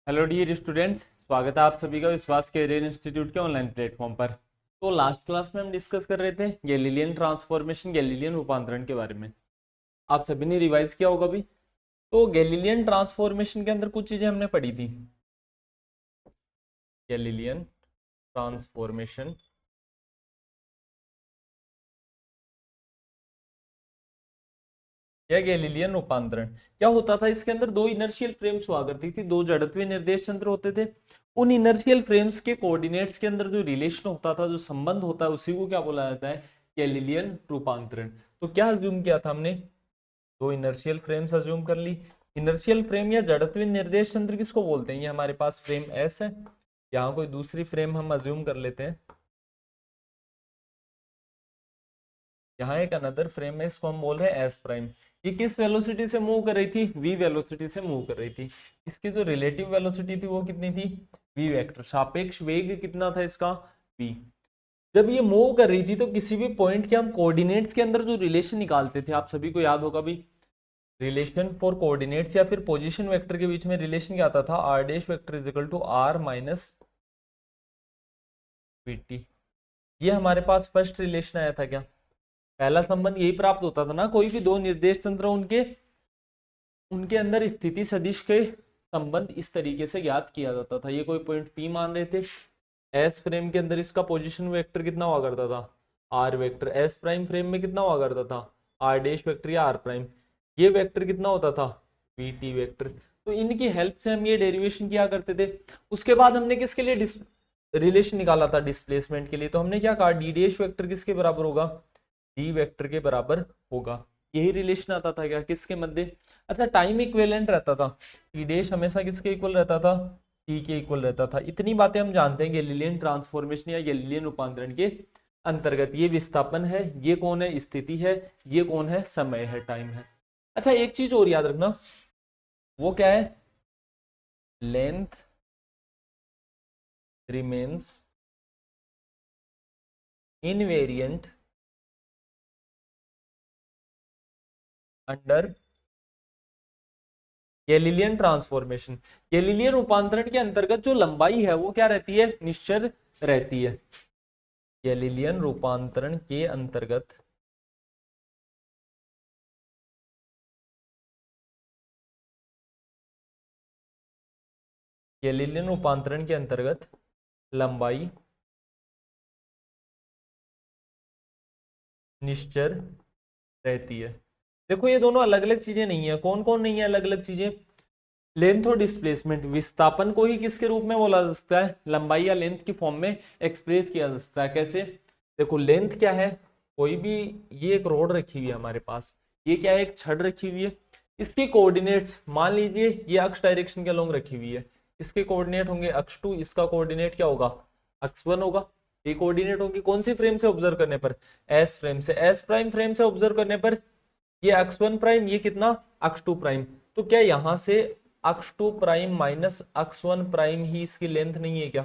Hello dear students, स्वागत है आप सभी का विश्वास कैरियर इंस्टीट्यूट के ऑनलाइन प्लेटफॉर्म पर। तो लास्ट क्लास में हम डिस्कस कर रहे थे गैलीलियन ट्रांसफॉर्मेशन, गैलीलियन रूपांतरण के बारे में। आप सभी ने रिवाइज किया होगा भी। तो गैलीलियन ट्रांसफॉर्मेशन के अंदर कुछ चीजें हमने पढ़ी थी। गैलीलियन ट्रांसफॉर्मेशन या गैलीलियन रूपांतरण क्या होता था, इसके अंदर दो इनर्शियल फ्रेम्स हुआ करती थी, दो जड़त्वीय निर्देश तंत्र होते थे। उन इनर्शियल फ्रेम्स के कोऑर्डिनेट्स के अंदर जो रिलेशन होता था, जो संबंध होता है, उसी को क्या बोला जाता है? गैलीलियन रूपांतरण। तो क्या अज्यूम किया था हमने? दो इनर्शियल फ्रेम्स अज्यूम कर ली। इनर्शियल फ्रेम या जड़त्वीय निर्देश तंत्र किसको बोलते हैं? ये हमारे पास फ्रेम एस है, यहाँ कोई दूसरी फ्रेम हम अज्यूम कर लेते हैं। यहाँ एक अनदर फ्रेम है, इसको हम बोल रहे हैं एस प्राइम। ये किस वेलोसिटी से मूव कर रही थी? वी वेलोसिटी से मूव कर रही थी। इसकी जो रिलेटिव वेलोसिटी थी वो कितनी थी? V vector. सापेक्ष वेग कितना था इसका? वी। जब ये मूव कर रही थी तो किसी भी पॉइंट के हम कोऑर्डिनेट्स के अंदर जो रिलेशन निकालते थे, आप सभी को याद होगा भी, रिलेशन फॉर कोऑर्डिनेट्स या फिर पोजीशन वेक्टर के बीच में रिलेशन क्या आता था? R dash vector is equal to R minus VT. ये हमारे पास फर्स्ट रिलेशन आया था क्या? पहला संबंध यही प्राप्त होता था ना, कोई भी दो निर्देश तंत्र उनके उनके अंदर स्थिति सदिश के संबंध इस तरीके से ज्ञात किया जाता था। ये कोई पॉइंट पी मान रहे थे, एस फ्रेम के अंदर इसका पोजीशन वेक्टर कितना हुआ करता था? R vector. S prime frame में कितना हुआ करता था? आर डैश वेक्टर या आर प्राइम। ये वेक्टर कितना होता था? V T vector. तो इनकी हेल्प से हम ये डेरिवेशन किया करते थे। उसके बाद हमने किसके लिए रिलेशन निकाला था? डिस्प्लेसमेंट के लिए। तो हमने क्या कहा? डी डैश वेक्टर किसके बराबर होगा? डी वेक्टर के बराबर होगा। यही रिलेशन आता था क्या किसके मध्य? अच्छा, टाइम इक्विवेलेंट रहता था। टी डैश हमेशा किसके इक्वल रहता था? टी के इक्वल रहता था। इतनी बातें हम जानते हैं गैलीलियन ट्रांसफॉर्मेशन या गैलीलियन रूपांतरण के अंतर्गत। ये विस्थापन है, ये कौन है? स्थिति है, ये कौन है? समय है, टाइम है। अच्छा, एक चीज और याद रखना, वो क्या है? Length remains invariant under Galilean transformation. Galilean रूपांतरण के अंतर्गत जो लंबाई है वो क्या रहती है? निश्चर रहती है। गैलीलियन रूपांतरण के अंतर्गत गैलीलियन रूपांतरण के अंतर्गत लंबाई निश्चर रहती है। देखो, ये दोनों अलग अलग चीजें नहीं है। कौन कौन नहीं है अलग अलग चीजें? लेंथ और डिस्प्लेसमेंट। विस्थापन को ही किसके रूप में बोला जा सकता है? लंबाई या लेंथ की फॉर्म में एक्सप्रेस किया जा सकता है। कैसे? देखो, लेंथ क्या है? कोई भी, ये एक रोड रखी हुई है हमारे पास, ये क्या है? एक छड़ रखी हुई है। इसके कोऑर्डिनेट्स मान लीजिए ये अक्ष डायरेक्शन के अलोंग रखी हुई है। इसके कोऑर्डिनेट होंगे अक्ष 2, इसका कोऑर्डिनेट क्या होगा? अक्ष 1 होगा। ये कोऑर्डिनेट होंगे कौन सी फ्रेम से ऑब्जर्व करने पर? एस फ्रेम से। एस प्राइम फ्रेम से ऑब्जर्व करने पर ये अक्ष 1 प्राइम, ये कितना? अक्ष 2 प्राइम। तो क्या यहां से अक्ष 2 प्राइम माइनस अक्ष 1 प्राइम ही इसकी लेंथ नहीं है क्या?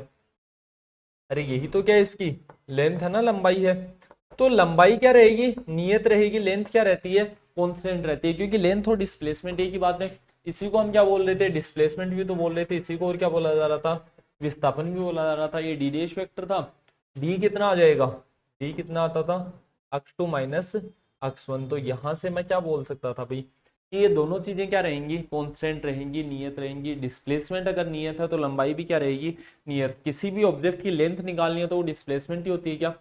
अरे यही तो क्या है इसकी लेंथ है ना, लंबाई है। तो लंबाई क्या रहेगी? नियत रहेगी। लेंथ क्या रहती है? कांस्टेंट रहती है, क्योंकि लेंथ और डिस्प्लेसमेंट एक ही बात है। इसी को हम क्या बोल रहे थे? डिस्प्लेसमेंट भी तो बोल रहे थे इसी को। और क्या बोला जा रहा था? विस्थापन भी बोला जा रहा था। ये डी डैश वेक्टर था। डी कितना आ जाएगा? डी कितना आता था? अक्ष 2 माइनस अक्ष 1। तो यहां से मैं क्या बोल सकता था भाई कि ये दोनों चीजें क्या रहेंगी? कांस्टेंट रहेंगी, नियत रहेंगी। डिस्प्लेसमेंट अगर नियत है तो लंबाई भी क्या रहेगी? नियत। किसी भी ऑब्जेक्ट की लेंथ निकालनी है तो वो डिस्प्लेसमेंट ही होती है क्या?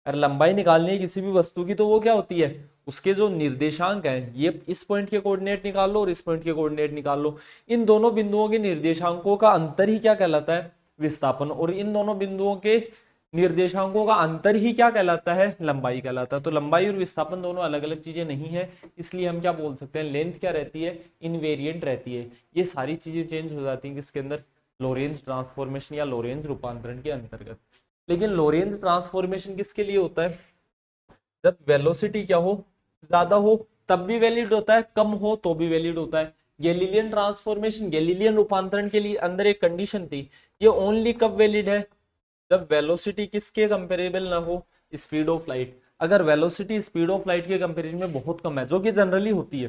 अगर लंबाई निकालनी है किसी भी वस्तु की तो वो क्या होती है? उसके जो निर्देशांक हैं, ये इस पॉइंट के कोऑर्डिनेट निकाल लो और इस पॉइंट के कोऑर्डिनेट निकाल लो। इन दोनों बिंदुओं के निर्देशांकों का अंतर ही क्या कहलाता है? विस्थापन। और इन दोनों बिंदुओं के निर्देशांकों का अंतर ही क्या कहलाता है? लंबाई कहलाता है। तो लंबाई और विस्थापन दोनों अलग अलग चीजें नहीं है, इसलिए हम क्या बोल सकते हैं? लेंथ क्या रहती है? इनवेरिएंट रहती है। ये सारी चीजें चेंज हो जाती हैं किसके अंदर? लोरेंज ट्रांसफॉर्मेशन या लोरेंज रूपांतरण के अंतर्गत। लेकिन लोरेंज ट्रांसफॉर्मेशन किसके लिए होता है? जब वेलोसिटी क्या हो? ज्यादा हो तब भी वैलिड होता है, कम हो तो भी वैलिड होता है। गैलीलियन ट्रांसफॉर्मेशन, गैलीलियन रूपांतरण के लिए अंदर एक कंडीशन थी। ये ओनली कब वैलिड है? जब वेलोसिटी किसके कंपेरेबल ना हो? Speed of light. अगर वेलोसिटी स्पीड ऑफ लाइट के कंपेरिजन में बहुत कम है, जो कि जनरली होती है,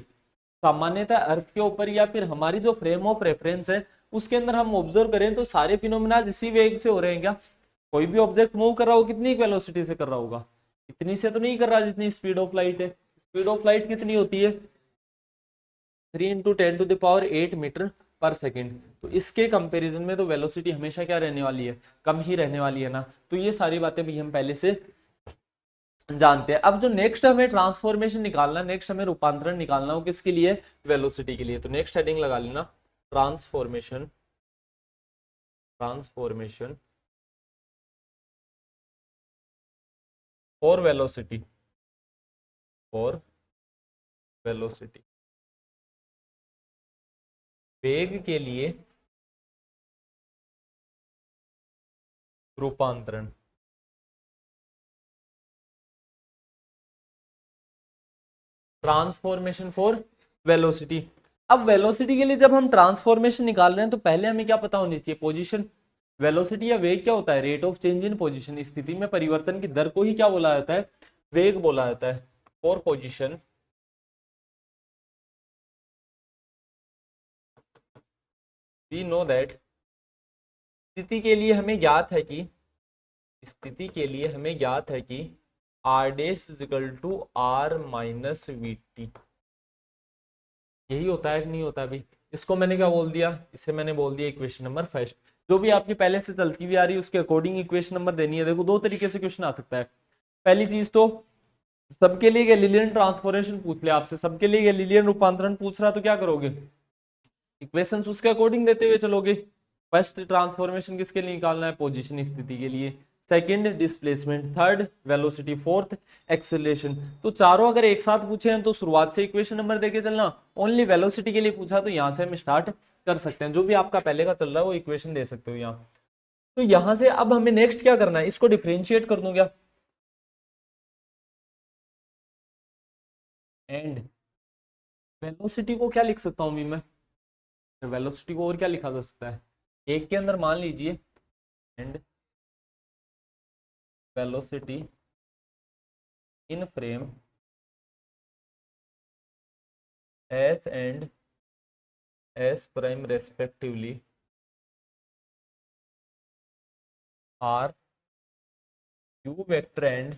सामान्यतः अर्थ के ऊपर या फिर हमारी जो फ्रेम ऑफ रेफरेंस है उसके अंदर हम ऑब्जर्व करें तो सारे फिनोमेना इसी वेग से हो रहे हैं क्या? कोई भी ऑब्जेक्ट मूव कर रहा हो कितनी वेलोसिटी से कर रहा होगा? इतनी से तो नहीं कर रहा जितनी स्पीड ऑफ लाइट है। स्पीड ऑफ लाइट कितनी होती है? 3 × 10⁸ मीटर पर सेकेंड। तो इसके कंपैरिजन में तो वेलोसिटी हमेशा क्या रहने वाली है? कम ही रहने वाली है ना। तो ये सारी बातें भी हम पहले से जानते हैं। अब जो नेक्स्ट हमें ट्रांसफॉर्मेशन निकालना, नेक्स्ट हमें रूपांतरण निकालना हो किसके लिए? वेलोसिटी के लिए। तो नेक्स्ट हेडिंग लगा लेना transformation, transformation for velocity, for velocity, वेग के लिए रूपांतरण। Transformation for velocity. अब वेलोसिटी के लिए जब हम ट्रांसफॉर्मेशन निकाल रहे हैं तो पहले हमें क्या पता होनी चाहिए? पोजीशन। वेलोसिटी या वेग क्या होता है? Rate of change in position, स्थिति में परिवर्तन की दर को ही क्या बोला जाता है? वेग बोला जाता है। For position we know that, स्थिति के लिए हमें ज्ञात है कि, स्थिति के लिए हमें ज्ञात है कि r dash is equal to r minus V T. यही होता है कि नहीं होता? अभी इसको मैंने क्या बोल दिया? इसे मैंने बोल दिया इक्वेशन नंबर फर्स्ट। जो भी आपकी पहले से चलती हुई आ रही है उसके अकॉर्डिंग इक्वेशन नंबर देनी है। देखो दो तरीके से क्वेश्चन आ सकता है। पहली चीज तो सबके लिए गैलीलियन ट्रांसफॉर्मेशन पूछ ले आपसे, सबके लिए गैलीलियन रूपांतरण पूछ रहा तो क्या करोगे? इक्वेशंस उसके अकॉर्डिंग देते हुए चलोगे। फर्स्ट ट्रांसफॉर्मेशन किसके लिए निकालना है? पोजीशन, स्थिति के लिए। Second displacement, third velocity, fourth acceleration. तो चारों अगर एक साथ पूछे हैं तो शुरुआत से इक्वेशन नंबर देके चलना। ओनली वेलोसिटी के लिए पूछा तो यहां से हम स्टार्ट कर सकते हैं। जो भी आपका पहले का चल रहा है वो इक्वेशन दे सकते हो यहाँ। तो यहां से अब हमें नेक्स्ट क्या करना है? इसको डिफरेंशिएट कर दूं क्या? एंड वेलोसिटी को क्या लिख सकता हूँ मैं? वेलोसिटी को और क्या लिखा जा सकता है? एक के अंदर मान लीजिए and velocity in frame S and S prime respectively are U vector and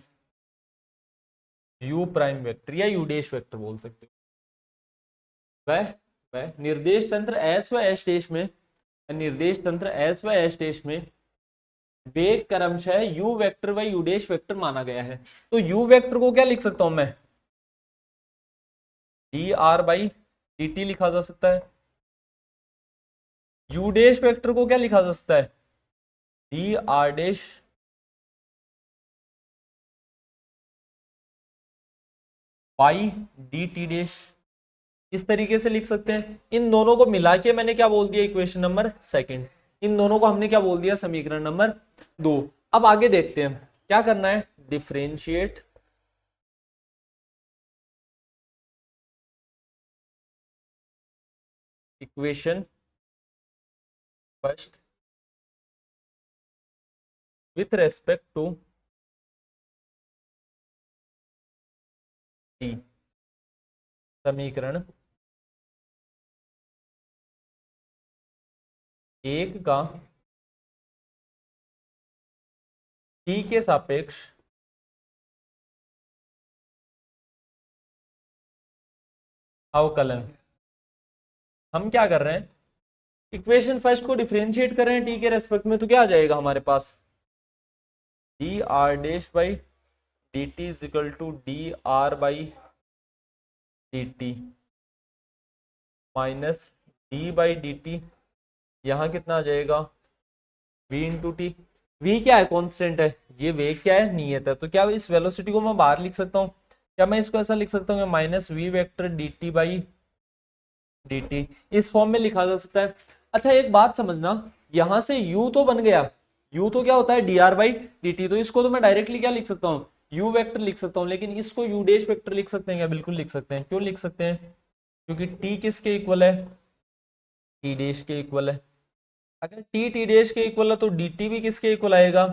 U prime vector, या यू डैश वेक्टर बोल सकते हो। वह निर्देश तंत्र एस व एस डैश में, निर्देश तंत्र एस व एस डैश में वेग क्रमशः यू वेक्टर व यू डैश वेक्टर माना गया है। तो यू वेक्टर को क्या लिख सकता हूं मैं? D R by D T लिखा जा सकता है। यू डैश वेक्टर को क्या लिखा जा सकता है? D R dash by D T dash, इस तरीके से लिख सकते हैं। इन दोनों को मिला के मैंने क्या बोल दिया? Equation number second. इन दोनों को हमने क्या बोल दिया? समीकरण नंबर 2। अब आगे देखते हैं क्या करना है। Differentiate equation first with respect to T, समीकरण एक का टी के सापेक्ष अवकलन। हम क्या कर रहे हैं? इक्वेशन फर्स्ट को डिफरेंशिएट कर रहे हैं टी के रेस्पेक्ट में। तो क्या आ जाएगा हमारे पास? D R dash by D T is equal to D R by D T minus D by D T. यहाँ कितना आ जाएगा? v into T. v क्या है? कांस्टेंट है। ये वेग क्या है? नियत है। तो क्या इस वेलोसिटी को मैं बाहर लिख सकता हूँ? क्या मैं इसको ऐसा लिख सकता हूँ? Minus V vector D T by D T, इस फॉर्म में लिखा जा सकता है। अच्छा एक बात समझना, यहां से u तो बन गया। u तो क्या होता है? D R by D T. तो इसको तो मैं डायरेक्टली क्या लिख सकता हूँ? u वेक्टर लिख सकता हूँ। लेकिन इसको u डैश वेक्टर लिख सकते हैं क्या? बिल्कुल लिख सकते हैं। क्यों लिख सकते हैं? क्योंकि t किसके इक्वल है? t डैश के इक्वल है। अगर t t डैश के इक्वल है तो dt भी किसके इक्वल आएगा?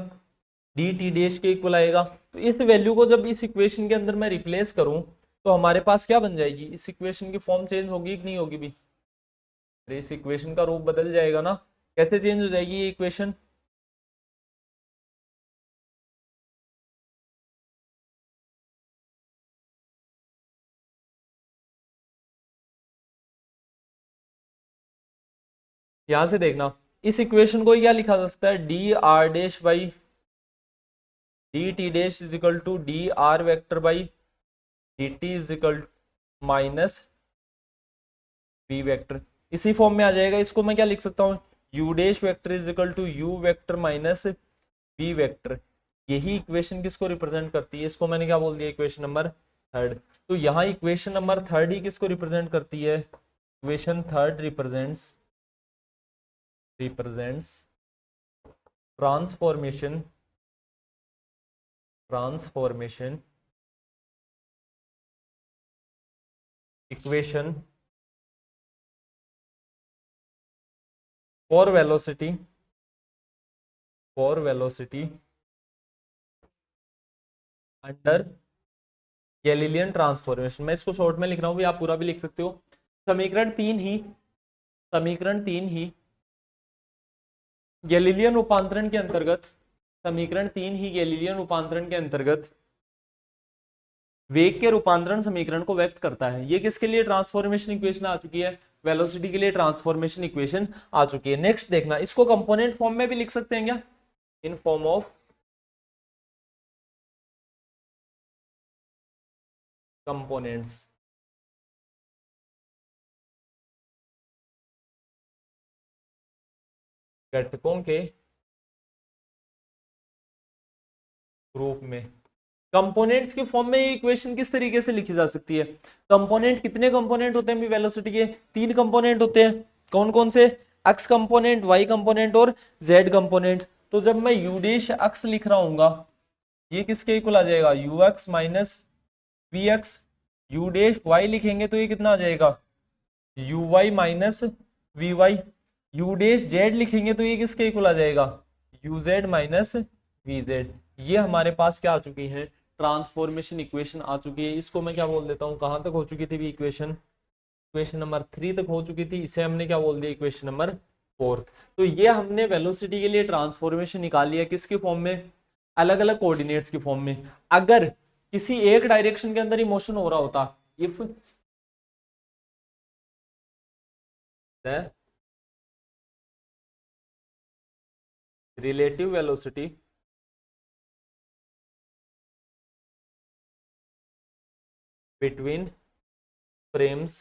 dt डैश के इक्वल आएगा। तो इस वैल्यू को जब इस इक्वेशन के अंदर मैं रिप्लेस करूं तो हमारे पास क्या बन जाएगी? इस इक्वेशन की फॉर्म चेंज होगी कि नहीं होगी? भी तो इस इक्वेशन का रूप बदल जाएगा ना। कैसे चेंज हो जाएगी ये इक्वेशन? यहां से देखना, इस इक्वेशन को क्या लिखा जा सकता है? D R dash by D T dash is equal to D R vector by D T is equal minus V vector. इसी फॉर्म में आ जाएगा। इसको मैं क्या लिख सकता हूँ? U dash vector is equal to U vector minus V vector. यही इक्वेशन किसको रिप्रेजेंट करती है? इसको मैंने क्या बोल दिया? Equation number third. तो यहाँ इक्वेशन नंबर थर्ड ही किसको रिप्रेजेंट करती है? Equation third represents transformation equation for velocity under Galilean transformation. मैं इसको शॉर्ट में लिख रहा हूँ, भी आप पूरा भी लिख सकते हो। समीकरण तीन ही गैलीलियन रूपांतरण के अंतर्गत, समीकरण 3 ही गैलीलियन रूपांतरण के अंतर्गत वेग के रूपांतरण समीकरण को व्यक्त करता है। ये किसके लिए ट्रांसफॉर्मेशन इक्वेशन आ चुकी है? वेलोसिटी के लिए ट्रांसफॉर्मेशन इक्वेशन आ चुकी है। नेक्स्ट देखना, इसको कंपोनेंट फॉर्म में भी लिख सकते हैं क्या? In form of components. घटकों के रूप में कंपोनेंट्स के फॉर्म में ये इक्वेशन किस तरीके से लिखी जा सकती है? कंपोनेंट, कितने कंपोनेंट होते हैं वेलोसिटी के? 3 कंपोनेंट होते हैं। कौन कौन से? एक्स कंपोनेंट, वाई कंपोनेंट और जेड कंपोनेंट। तो जब मैं यू डैश एक्स लिख रहा हूँ, ये किसके इक्वल आ जाएगा? U X minus V X. U dash Y लिखेंगे तो ये कितना आ जाएगा? U Y minus V Y. U dash Z लिखेंगे तो ये किसके इक्वल आ जाएगा? U Z minus V Z. ये हमारे पास क्या आ चुकी है? ट्रांसफॉर्मेशन इक्वेशन आ चुकी है। इसको मैं क्या बोल देता हूँ? कहां तक हो चुकी थी इक्वेशन? इक्वेशन नंबर 3 तक हो चुकी थी। इसे हमने क्या बोल दिया? Equation number 4। तो ये हमने वेलोसिटी के लिए ट्रांसफॉर्मेशन निकाल लिया। किसकी फॉर्म में? अलग अलग कोऑर्डिनेट्स की फॉर्म में। अगर किसी एक डायरेक्शन के अंदर ही मोशन हो रहा होता, if the relative velocity between frames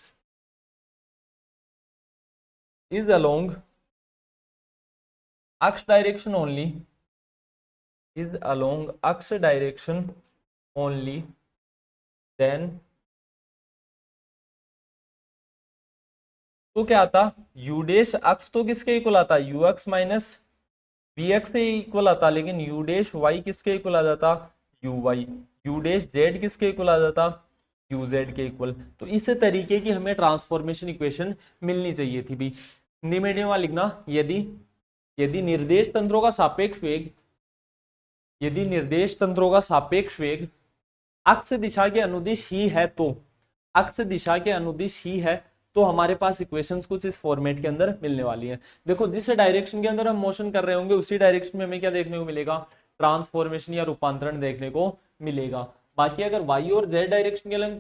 is along x direction only, then तो क्या आता? u डैश x तो किसके इक्वल आता? U X minus V X से इक्वल आता, लेकिन u डैश y किसके इक्वल आ जाता? U Y. U dash Z किसके इक्वल आ जाता? यू जेड के इक्वल। तो इस तरीके की हमें ट्रांसफॉर्मेशन इक्वेशन मिलनी चाहिए थी भी। हिंदी मीडियम वाला लिखना, यदि यदि निर्देश तंत्रों का सापेक्ष वेग यदि निर्देश तंत्रों का सापेक्ष वेग अक्ष दिशा के अनुदिश ही है, तो अक्ष दिशा के अनुदिश ही है, तो हमारे पास इक्वेशंस कुछ इस फॉर्मेट के अंदर मिलने वाली है। देखो, जिस डायरेक्शन के अंदर हम मोशन कर रहे होंगे उसी डायरेक्शन में हमें क्या देखने को मिलेगा? ट्रांसफॉर्मेशन या रूपांतरण देखने को मिलेगा। बाकी अगर वाई और जेड डायरेक्शन के लिए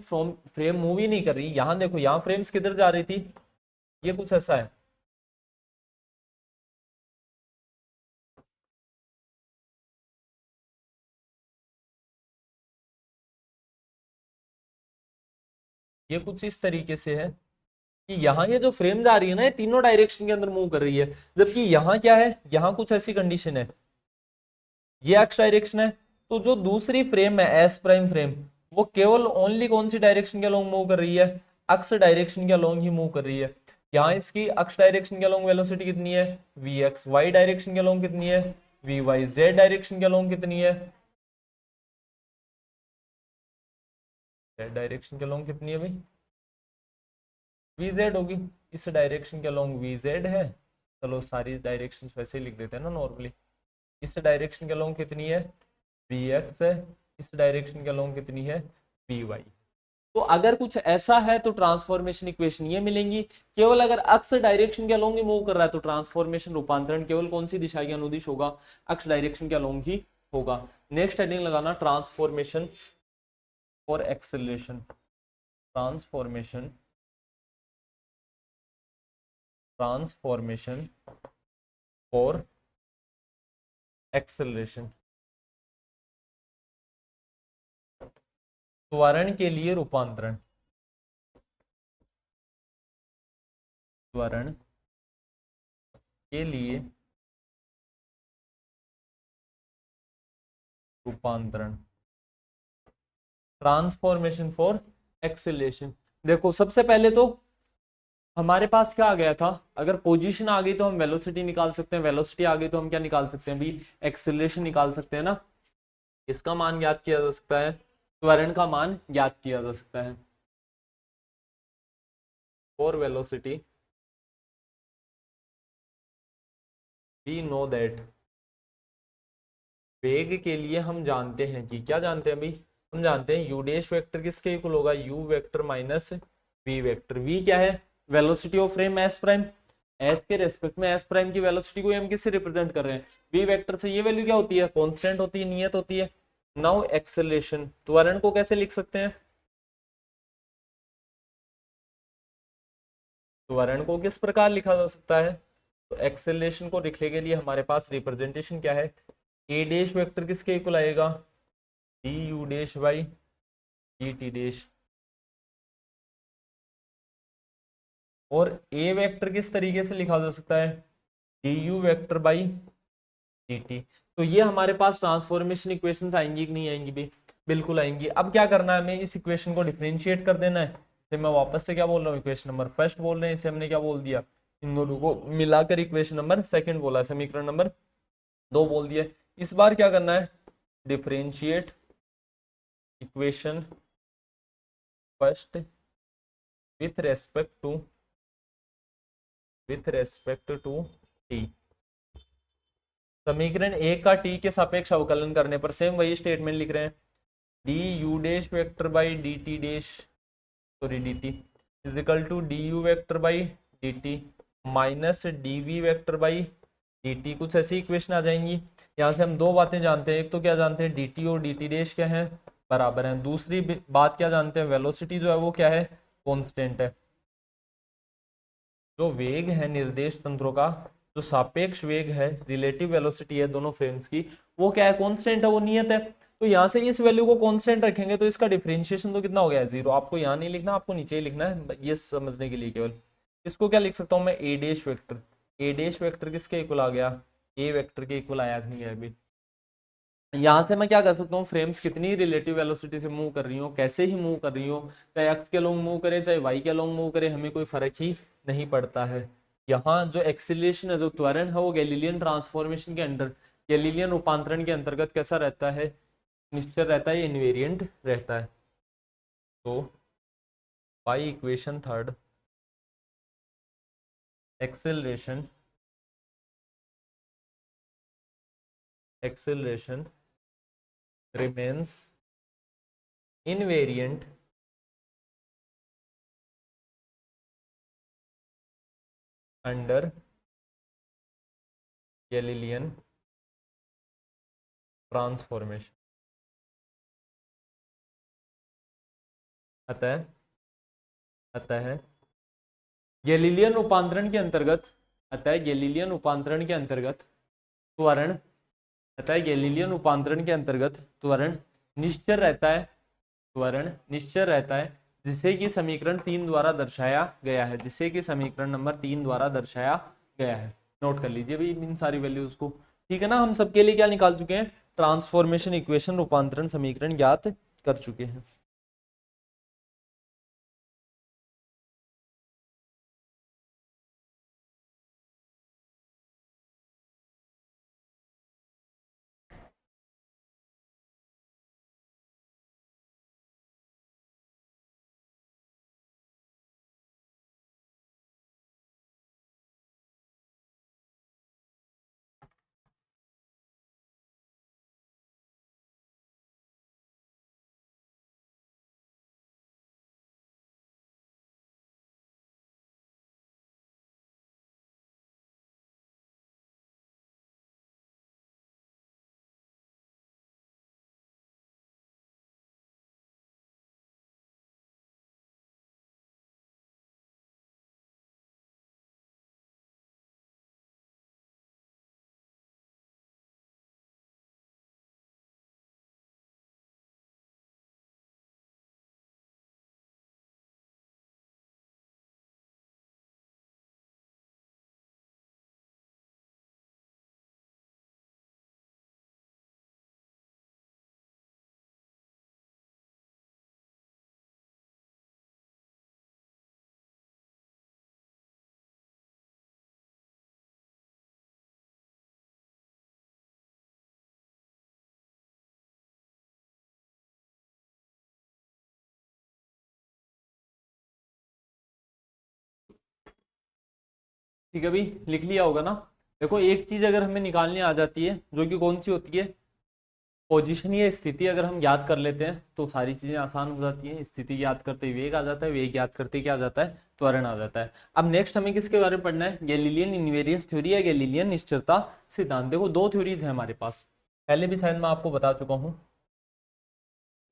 फ्रेम मूव ही नहीं कर रही, यहां देखो, यहाँ फ्रेम्स किधर जा रही थी, ये कुछ ऐसा है। ये कुछ इस तरीके से है कि यहाँ ये जो फ्रेम जा रही है ना, ये तीनों डायरेक्शन के अंदर मूव कर रही है। जबकि यहाँ क्या है? यहाँ कुछ ऐसी कंडीशन है, ये एक्स डायरेक्शन है, तो जो दूसरी फ्रेम है एस प्राइम फ्रेम, वो केवल ओनली कौन सी डायरेक्शन के अलोंग मूव कर रही है? अक्स डायरेक्शन के अलोंग ही मूव कर रही है। यहाँ इसकी अक्स डायरेक्शन के अलोंग वेलोसिटी कितनी है? V X. वाई डायरेक्शन के अलोंग कितनी है? V Y. जेड डायरेक्शन के अलोंग कितनी है? जेड डायरेक्शन के अलोंग कितनी है भाई? वी जेड होगी। इस डायरेक्शन के अलोंग वी जेड है। चलो सारी डायरेक्शन वैसे ही लिख देते हैं ना नॉर्मली। इस डायरेक्शन के अलोंग कितनी है? वी एक्स है। इस डायरेक्शन के अलोंग कितनी है? V Y. तो अगर कुछ ऐसा है तो ट्रांसफॉर्मेशन इक्वेशन ये मिलेंगी। केवल अगर अक्ष डायरेक्शन के अलोंग ही मूव कर रहा है तो ट्रांसफॉर्मेशन रूपांतरण केवल कौन सी दिशा के अनुदिश होगा, अक्ष डायरेक्शन के अलोंग ही होगा। नेक्स्ट हेडिंग लगाना transformation for acceleration, transformation, transformation for acceleration, त्वरण के लिए रूपांतरण, त्वरण के लिए रूपांतरण, ट्रांसफॉर्मेशन फॉर एक्सेलरेशन। देखो सबसे पहले तो हमारे पास क्या आ गया था, अगर पोजीशन आ गई तो हम वेलोसिटी निकाल सकते हैं, वेलोसिटी आ गई तो हम क्या निकाल सकते हैं भी, एक्सेलरेशन निकाल सकते हैं ना। इसका मान ज्ञात किया जा सकता है, त्वरण का मान ज्ञात किया जा सकता है। For velocity we know that, वेग के लिए हम जानते हैं कि, क्या जानते हैं अभी, हम जानते हैं यू डैश वेक्टर किसके इक्वल होगा, U vector minus V vector. V क्या है, velocity of frame S prime, S के रेस्पेक्ट में एस प्राइम की वेलोसिटी को हम किससे रिप्रेजेंट कर रहे हैं, वी वेक्टर से। ये वैल्यू क्या होती है, कांस्टेंट होती है, नियत होती है। नाउ एक्सेलरेशन, त्वरण को कैसे लिख सकते हैं, त्वरण को किस प्रकार लिखा जा सकता है, तो एक्सेलरेशन को लिखने के लिए हमारे पास रिप्रेजेंटेशन क्या है, ए डैश वेक्टर किसके इक्वल आएगा, D U dash by D T dash. और ए वेक्टर किस तरीके से लिखा जा सकता है, D U vector by D T. तो ये हमारे पास ट्रांसफॉर्मेशन इक्वेशंस आएंगी कि नहीं आएंगी भी, बिल्कुल आएंगी। अब क्या करना है, हमें इस इक्वेशन को डिफरेंशिएट कर देना है। इसे मैं वापस से क्या बोल रहा हूँ, इक्वेशन नंबर फर्स्ट बोल रहे हैं, इसे हमने क्या बोल दिया, इन दोनों को मिलाकर इक्वेशन नंबर सेकंड बोला, समीकरण नंबर 2 बोल दिया। इस बार क्या करना है, differentiate equation first with respect to, with respect to T. समीकरण एक का टी के सापेक्ष अवकलन करने पर सेम वही स्टेटमेंट लिख रहे हैं, D U dash vector by D T dash, sorry D T is equal to D U vector by D T minus D V vector by D T. कुछ ऐसी इक्वेशन आ जाएंगी। यहाँ से हम दो बातें जानते हैं, एक तो क्या जानते हैं, डी टी और डी टी डैश क्या है, बराबर है। दूसरी बात क्या जानते हैं, वेलोसिटी जो है वो क्या है, कॉन्स्टेंट है। जो वेग है निर्देश तंत्रों का, जो सापेक्ष वेग है, रिलेटिव वेलोसिटी है दोनों फ्रेम्स की, वो क्या है, कांस्टेंट है, वो नियत है। तो यहाँ से इस वैल्यू को कांस्टेंट रखेंगे तो इसका डिफरेंशिएशन तो कितना हो गया, जीरो। आपको यहाँ नहीं लिखना, आपको नीचे ही लिखना है, ये समझने के लिए केवल। इसको क्या लिख सकता हूँ मैं, ए डैश वेक्टर, ए डैश वेक्टर किसके इक्वल आ गया, ए वेक्टर के इक्वल आया नहीं है अभी। यहाँ से मैं क्या कर सकता हूँ, फ्रेम्स कितनी रिलेटिव वेलोसिटी से मूव कर रही हो, कैसे ही मूव कर रही हो, चाहे एक्स के अलोंग मूव करे चाहे वाई के अलोंग मूव करे, हमें कोई फर्क ही नहीं पड़ता है। यहाँ जो एक्सीलरेशन है, जो त्वरण है, वो गैलीलियन ट्रांसफॉर्मेशन के अंडर, गैलीलियन रूपांतरण के अंतर्गत कैसा रहता है, निश्चल रहता है, इनवेरिएंट रहता है। तो by equation third, acceleration, acceleration remains invariant under Galilean transformation. अतः अतः गैलीलियन रूपांतरण के अंतर्गत, अतः गैलीलियन रूपांतरण के अंतर्गत त्वरण, अतः गैलीलियन रूपांतरण के अंतर्गत त्वरण निश्चल रहता है, त्वरण निश्चल रहता है, जिसे कि समीकरण 3 द्वारा दर्शाया गया है, जिसे कि समीकरण नंबर 3 द्वारा दर्शाया गया है। नोट कर लीजिए भाई इन सारी वैल्यूज को, ठीक है ना। हम सबके लिए क्या निकाल चुके हैं, ट्रांसफॉर्मेशन इक्वेशन, रूपांतरण समीकरण ज्ञात कर चुके हैं। ठीक है भाई, लिख लिया होगा ना। देखो एक चीज अगर हमें निकालनी आ जाती है, जो कि कौन सी होती है, पोजीशन या स्थिति, अगर हम याद कर लेते हैं तो सारी चीजें आसान हो जाती हैं। स्थिति याद करते ही वेग आ जाता है, वेग याद करते ही क्या आ जाता है, त्वरण आ जाता है। अब नेक्स्ट हमें किसके बारे में पढ़ना है, गैलीलियन इनवेरियंस थ्योरी या गैलीलियन निश्चलता सिद्धांत। देखो दो थ्योरीज है हमारे पास, पहले भी शायद मैं आपको बता चुका हूँ।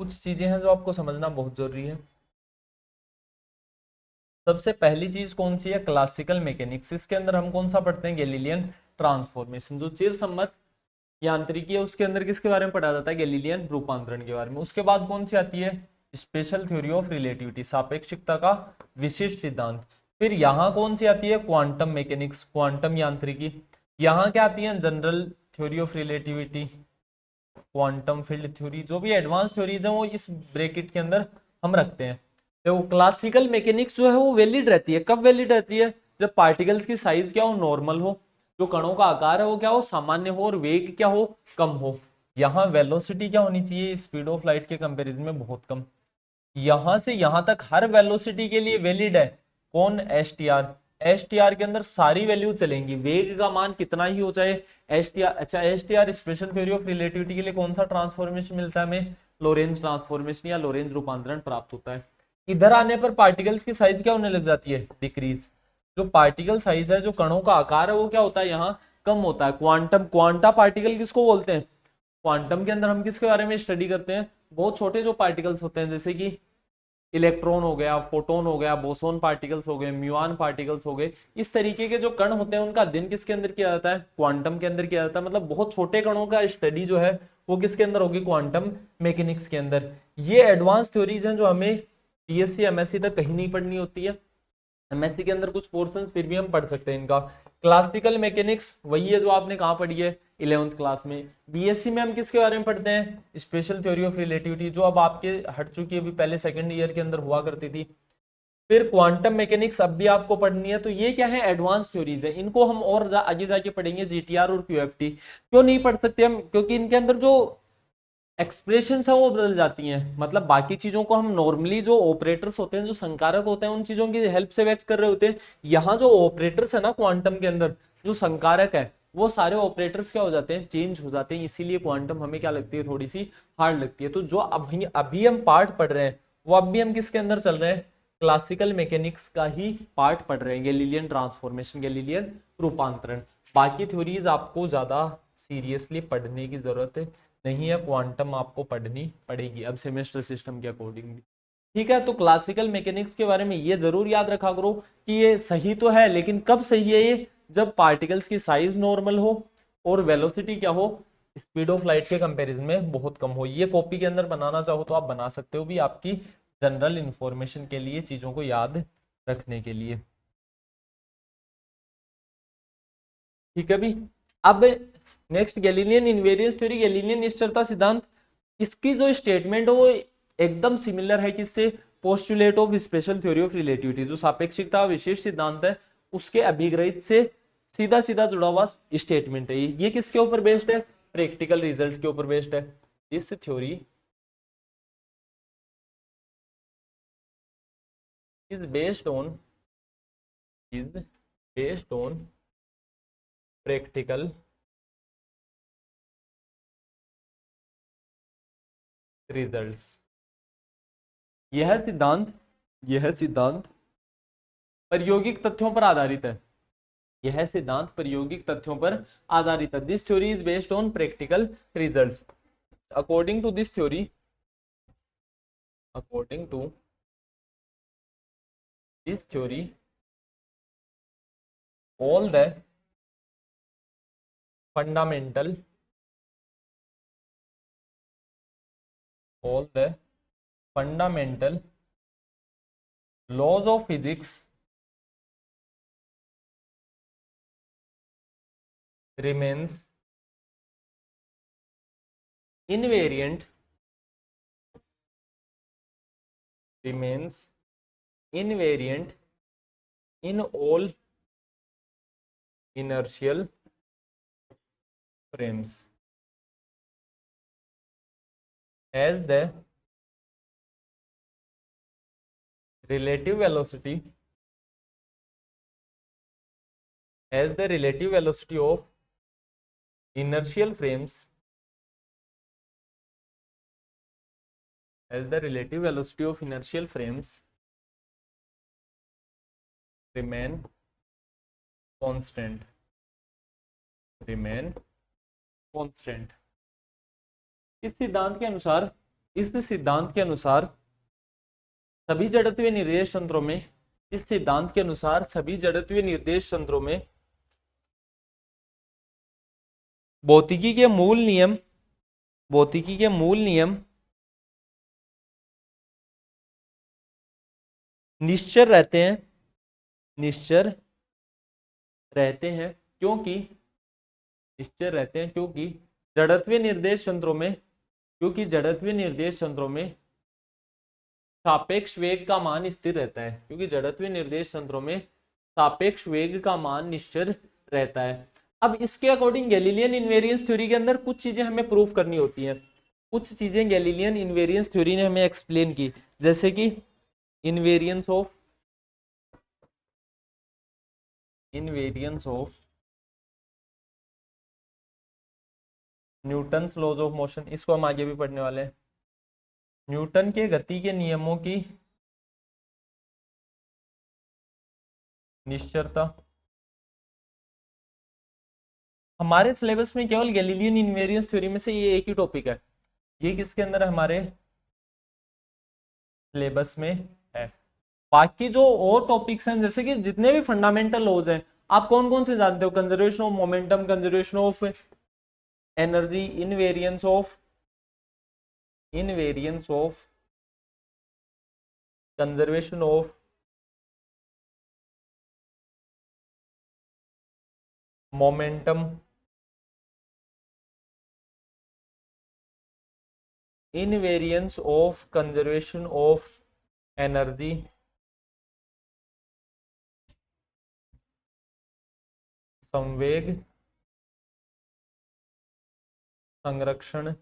कुछ चीजें हैं जो आपको समझना बहुत जरूरी है। सबसे पहली चीज कौन सी है, क्लासिकल मैकेनिक्स। इसके अंदर हम कौन सा पढ़ते हैं, गैलीलियन ट्रांसफॉर्मेशन। जो चिर सम्मत यांत्रिकी है उसके अंदर किसके बारे में पढ़ा जाता है, गैलीलियन रूपांतरण के बारे में। उसके बाद कौन सी आती है, स्पेशल थ्योरी ऑफ रिलेटिविटी, सापेक्षिकता का विशिष्ट सिद्धांत। फिर यहाँ कौन सी आती है, क्वांटम मैकेनिक्स, क्वांटम यांत्रिकी। यहाँ क्या आती है, general theory of relativity, quantum field theory. जो भी एडवांस थ्योरीज है वो इस ब्रैकेट के अंदर हम रखते हैं। तो क्लासिकल मैकेनिक्स जो है वो वैलिड रहती है, कब वैलिड रहती है, जब पार्टिकल्स की साइज क्या हो, नॉर्मल हो, जो कणों का आकार है वो क्या हो, सामान्य हो, और वेग क्या हो, कम हो। यहाँ वेलोसिटी क्या होनी चाहिए, स्पीड ऑफ लाइट के कंपैरिजन में बहुत कम। यहां से यहां तक हर वेलोसिटी के लिए वैलिड है कौन, S T R. S T R के अंदर सारी वैल्यू चलेंगी, वेग का मान कितना ही हो चाहे एस टी आर। अच्छा S T R special theory of relativity के लिए कौन सा ट्रांसफॉर्मेशन मिलता है हमें, लोरेंज ट्रांसफॉर्मेशन या लोरेंज रूपांतरण प्राप्त होता है। इधर आने पर पार्टिकल्स की साइज क्या होने लग जाती है, डिक्रीज। जो पार्टिकल साइज है, जो कणों का आकार है वो क्या होता है यहाँ, कम होता है। क्वांटम, क्वांटा पार्टिकल किसको बोलते हैं, क्वांटम के अंदर हम किसके बारे में स्टडी करते हैं, बहुत छोटे जो पार्टिकल्स होते हैं, जैसे कि इलेक्ट्रॉन हो गया, फोटोन हो गया, बोसोन पार्टिकल्स हो गए, म्यूऑन पार्टिकल्स हो गए। इस तरीके के जो कण होते हैं उनका अध्ययन किसके अंदर किया जाता है, क्वांटम के अंदर किया जाता है। मतलब बहुत छोटे कणों का स्टडी जो है वो किसके अंदर होगी, क्वांटम मैकेनिक्स के अंदर। ये एडवांस थ्योरीज हैं जो हमें बीएससी एमएससी तक कहीं नहीं पढ़नी होती है। एमएससी के अंदर कुछ पोर्शन फिर भी हम पढ़ सकते हैं इनका। क्लासिकल मैकेनिक्स वही है जो आपने कहाँ पढ़ी है, 11th क्लास में। बीएससी में हम किसके बारे में पढ़ते हैं, स्पेशल थ्योरी ऑफ रिलेटिविटी, जो अब आपके हट चुकी है, अभी पहले सेकंड ईयर के अंदर हुआ करती थी। फिर क्वांटम मैकेनिक्स अब भी आपको पढ़नी है। तो ये क्या है, एडवांस थ्योरीज है, इनको हम और आगे जाके पढ़ेंगे, जीटीआर और क्यूएफटी। क्यों नहीं पढ़ सकते हम, क्योंकि इनके अंदर जो एक्सप्रेशन है वो बदल जाती हैं। मतलब बाकी चीजों को हम नॉर्मली जो ऑपरेटर्स होते हैं, जो संकारक होते हैं, उन चीजों की हेल्प से व्यक्त कर रहे होते हैं। यहाँ जो ऑपरेटर्स है ना क्वांटम के अंदर, जो संकारक है, वो सारे ऑपरेटर्स क्या हो जाते हैं, चेंज हो जाते हैं। इसीलिए क्वांटम हमें क्या लगती है, थोड़ी सी हार्ड लगती है। तो जो अभी अभी हम पार्ट पढ़ रहे हैं वो अब भी हम किसके अंदर चल रहे हैं, क्लासिकल मैकेनिक्स का ही पार्ट पढ़ रहे हैं, गैलीलियन ट्रांसफॉर्मेशन, गैलीलियन रूपांतरण। बाकी थ्योरीज आपको ज्यादा सीरियसली पढ़ने की जरूरत नहीं है, क्वांटम आपको पढ़नी पड़ेगी अब सेमेस्टर सिस्टम के अकॉर्डिंग भी। ठीक है, तो क्लासिकल मैकेनिक्स के बारे में ये जरूर याद रखा करो कि ये सही तो है, लेकिन कब सही है ये, जब पार्टिकल्स की साइज नॉर्मल हो और वेलोसिटी क्या हो, स्पीड ऑफ लाइट के कंपैरिजन में बहुत कम हो। ये कॉपी के अंदर बनाना चाहो तो आप बना सकते हो भी, आपकी जनरल इंफॉर्मेशन के लिए, चीजों को याद रखने के लिए। ठीक है भी। अब next Galilean invariance theory, Galilean निश्चलता सिद्धांत। इसकी जो स्टेटमेंट है वो एकदम सिमिलर है किससे, postulate of special theory of relativity, जो सापेक्षिकता विशेष सिद्धांत है उसके अभिग्रहित से सीधा सीधा जुड़ा हुआ स्टेटमेंट है। ये किसके ऊपर बेस्ड है, प्रैक्टिकल रिजल्ट के ऊपर बेस्ड है। This theory is based on, is based on practical results. यह सिद्धांत प्रायोगिक तथ्यों पर आधारित है। यह सिद्धांत प्रायोगिक तथ्यों पर आधारित है। This theory is based on practical results. According to this theory, according to this theory, all the fundamental, all the fundamental laws of physics remains invariant, remains invariant in all inertial frames as the relative velocity as the relative velocity of inertial frames as the relative velocity of inertial frames remain constant इस सिद्धांत के अनुसार सभी जड़त्वीय निर्देश तंत्रों में इस सिद्धांत के अनुसार सभी जड़त्वीय निर्देश तंत्रों में भौतिकी के मूल नियम निश्चर रहते हैं क्योंकि जड़त्वीय निर्देश तंत्रों में सापेक्ष वेग का मान स्थिर रहता है निश्चर रहता है। अब इसके अकॉर्डिंग गैलीलियन इनवेरियंस थ्योरी के अंदर कुछ चीजें हमें प्रूफ करनी होती हैं। कुछ चीजें गैलीलियन इनवेरियंस थ्योरी ने हमें एक्सप्लेन की, जैसे कि invariance of Newton's laws of motion, इसको हम आगे भी पढ़ने वाले हैं। न्यूटन के गति के नियमों की निश्चरता। हमारे सिलेबस में केवल गैलीलियन इनवेरियंस थ्योरी में से ये एक ही टॉपिक है, ये किसके अंदर है, हमारे सिलेबस में है। बाकी जो और टॉपिक्स हैं, जैसे कि जितने भी फंडामेंटल लॉज हैं, आप कौन कौन से जानते हो, conservation of momentum, conservation of energy, invariance of conservation of momentum, invariance of conservation of energy, संवेग संरक्षण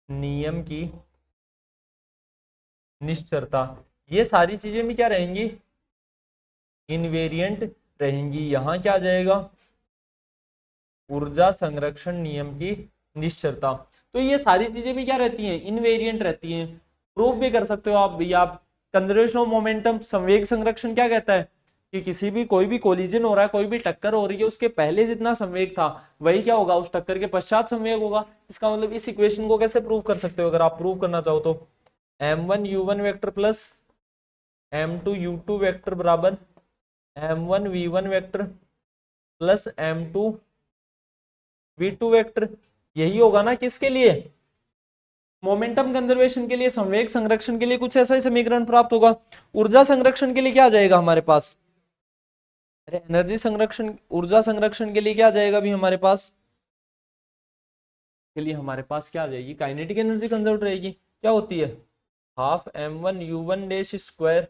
नियम की निश्चरता, ये सारी चीजें भी क्या रहेंगी, इनवेरिएंट रहेंगी। यहां क्या आ जाएगा, ऊर्जा संरक्षण नियम की निश्चरता। तो ये सारी चीजें भी क्या रहती हैं, इनवेरिएंट रहती हैं। प्रूफ भी कर सकते हो आप, या कंजर्वेशन ऑफ मोमेंटम, संवेग संरक्षण क्या कहता है कि कोई भी कोलिजन हो रहा है, कोई भी टक्कर हो रही है, उसके पहले जितना संवेग था वही क्या होगा, उस टक्कर के पश्चात संवेग होगा। इसका मतलब इस इक्वेशन को कैसे प्रूव कर सकते हो, अगर आप प्रूव करना चाहो तो m1u1 vector plus m2u2 vector बराबर m1v1 vector plus m2v2 vector, यही होगा ना किसके लिए, मोमेंटम कंजर्वेशन के लिए, संवेग संरक्षण के लिए कुछ ऐसा ही समीकरण प्राप्त होगा। ऊर्जा संरक्षण के लिए क्या आ जाएगा हमारे पास, अरे एनर्जी संरक्षण, ऊर्जा संरक्षण के लिए क्या आ जाएगा भी हमारे पास, के लिए हमारे पास क्या आ जाएगी, काइनेटिक एनर्जी कंजर्व रहेगी। क्या होती है, half m1u1 dash square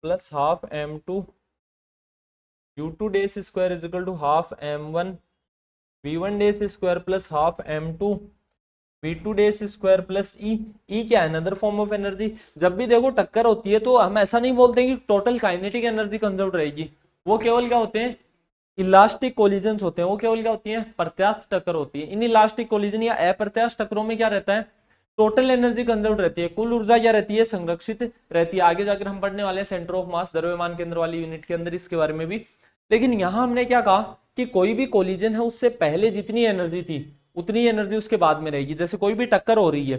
plus half m2u2 dash square is equal to half m1v1 dash square plus half m2v2 dash square plus E क्या है, अनदर फॉर्म ऑफ एनर्जी। जब भी देखो टक्कर होती है तो हम ऐसा नहीं बोलते कि टोटल काइनेटिक एनर्जी कंजर्व रहेगी, वो केवल क्या होते हैं, इलास्टिक कोलिजन्स होते हैं, वो केवल क्या होती है, प्रत्यास्थ टक्कर होती है। इन इलास्टिक कोलिजन या अप्रत्यास्थ टक्करों में क्या रहता है, टोटल एनर्जी कंजर्व रहती है, कुल ऊर्जा क्या रहती है, संरक्षित रहती है। आगे जाकर हम पढ़ने वाले हैं सेंटर ऑफ मास, द्रव्यमान केंद्र वाली यूनिट के अंदर इसके बारे में भी। लेकिन यहां हमने क्या कहा कि कोई भी कोलिजन है उससे पहले जितनी एनर्जी थी उतनी एनर्जी उसके बाद में रहेगी। जैसे कोई भी टक्कर हो रही है,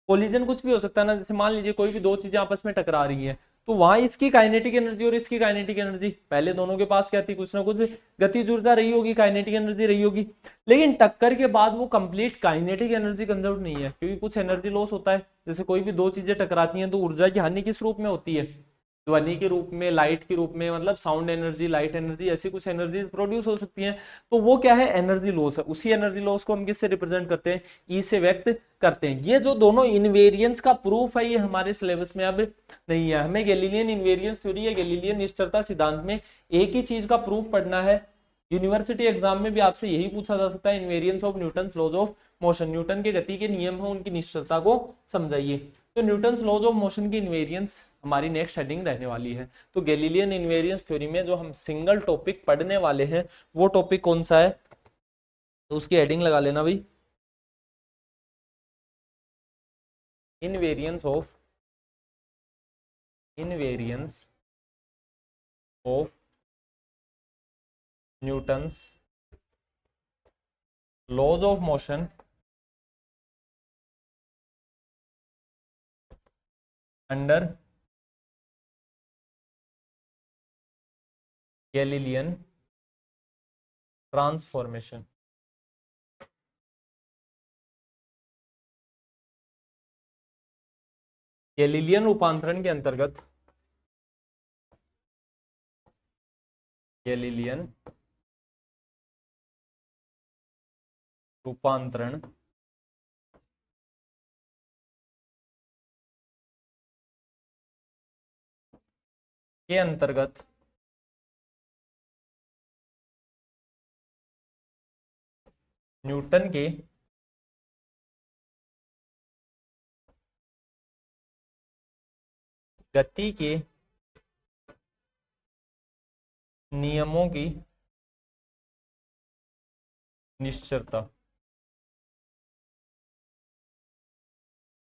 कोलिजन कुछ भी हो सकता है ना, जैसे मान लीजिए कोई भी दो चीजें आपस में टकरा रही है, तो वहां इसकी काइनेटिक एनर्जी और इसकी काइनेटिक एनर्जी, पहले दोनों के पास क्या थी, कुछ ना कुछ गतिज ऊर्जा रही होगी, काइनेटिक एनर्जी रही होगी। लेकिन टक्कर के बाद वो कंप्लीट काइनेटिक एनर्जी कंजर्व नहीं है, क्योंकि कुछ एनर्जी लॉस होता है। जैसे कोई भी दो चीजें टकराती हैं तो ऊर्जा की हानि किस रूप में होती है, ध्वनि के रूप में, लाइट के रूप में, मतलब साउंड एनर्जी, लाइट एनर्जी, ऐसी कुछ एनर्जी प्रोड्यूस हो सकती हैं। तो वो क्या है, एनर्जी लॉस है। उसी एनर्जी लॉस को हम किससे रिप्रेजेंट करते हैं, ई से व्यक्त करते हैं। ये जो दोनों इनवेरियंस का प्रूफ है, ये हमारे सिलेबस में अब नहीं है। हमें गैलीलियन इनवेरियंस थ्योरी या गैलीलियन निश्चरता सिद्धांत में एक ही चीज का प्रूफ पढ़ना है, यूनिवर्सिटी एग्जाम में भी आपसे यही पूछा जा सकता है, invariance of Newton's laws of motion, Newton के गति के नियम है उनकी निश्चलता को समझाइए। तो न्यूटन्स लॉज ऑफ मोशन की इनवेरियंस हमारी नेक्स्ट हेडिंग रहने वाली है। तो गैलीलियन इनवेरियंस थ्योरी में जो हम सिंगल टॉपिक पढ़ने वाले हैं वो टॉपिक कौन सा है, तो उसकी हेडिंग लगा लेना भाई, invariance of Newton's laws of motion under Galilean transformation. Galilean रूपांतरण के अंतर्गत, गैलीलियन रूपांतरण के अंतर्गत न्यूटन के गति के नियमों की निश्चलता।